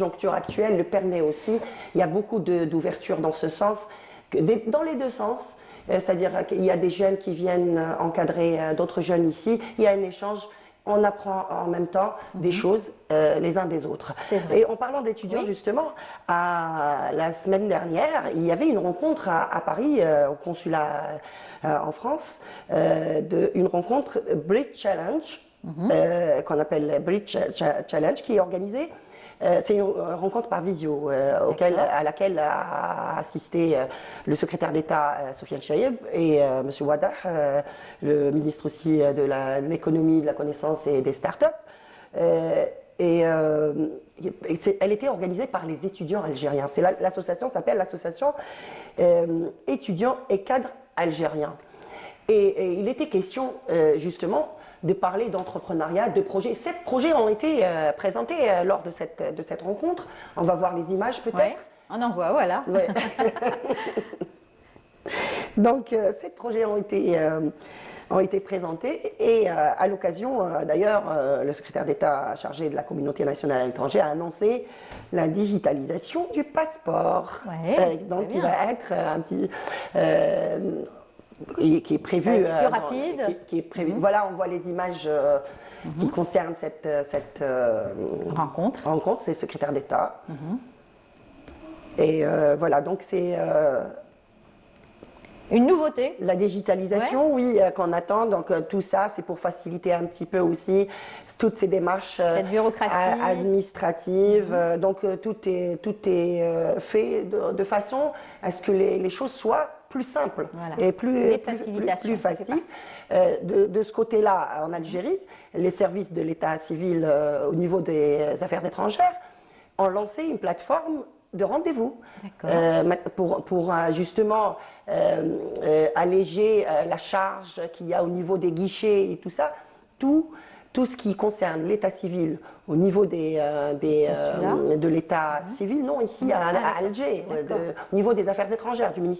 conjoncture actuelle le permet aussi. Il y a beaucoup d'ouverture dans ce sens, dans les deux sens. C'est-à-dire qu'il y a des jeunes qui viennent encadrer d'autres jeunes ici. Il y a un échange. On apprend en même temps des choses les uns des autres. Et en parlant d'étudiants, justement, la semaine dernière, il y avait une rencontre à Paris, au consulat en France, une rencontre Bridge Challenge, qu'on appelle Bridge Challenge, qui est organisée. C'est une rencontre par visio à laquelle a assisté le secrétaire d'État Sofiane Chaïeb et M. Wadah, le ministre aussi de l'économie, de la connaissance et des startups. Elle était organisée par les étudiants algériens. L'association s'appelle l'association étudiants et cadres algériens. Et il était question justement de parler d'entrepreneuriat, de projets. 7 projets ont été présentés lors de cette rencontre. On va voir les images peut-être. Ouais, on en voit, voilà. Ouais. Donc 7 projets ont été présentés et à l'occasion, d'ailleurs, le secrétaire d'État chargé de la communauté nationale à l'étranger a annoncé la digitalisation du passeport. Donc il va être un petit... qui est prévu plus rapide. Qui est prévu. Voilà, on voit les images qui concernent cette rencontre. C'est le secrétaire d'État. Et voilà, donc c'est une nouveauté. La digitalisation, oui, qu'on attend. Donc tout ça, c'est pour faciliter un petit peu aussi toutes ces démarches cette bureaucratie administrative. Donc tout est fait de façon à ce que les choses soient plus simples et plus faciles. De ce côté-là, en Algérie, les services de l'état civil au niveau des affaires étrangères ont lancé une plateforme de rendez-vous pour justement alléger la charge qu'il y a au niveau des guichets et tout ça. Tout ce qui concerne l'état civil au niveau de l'état civil, non, ici à Alger, au niveau des affaires étrangères, du ministère.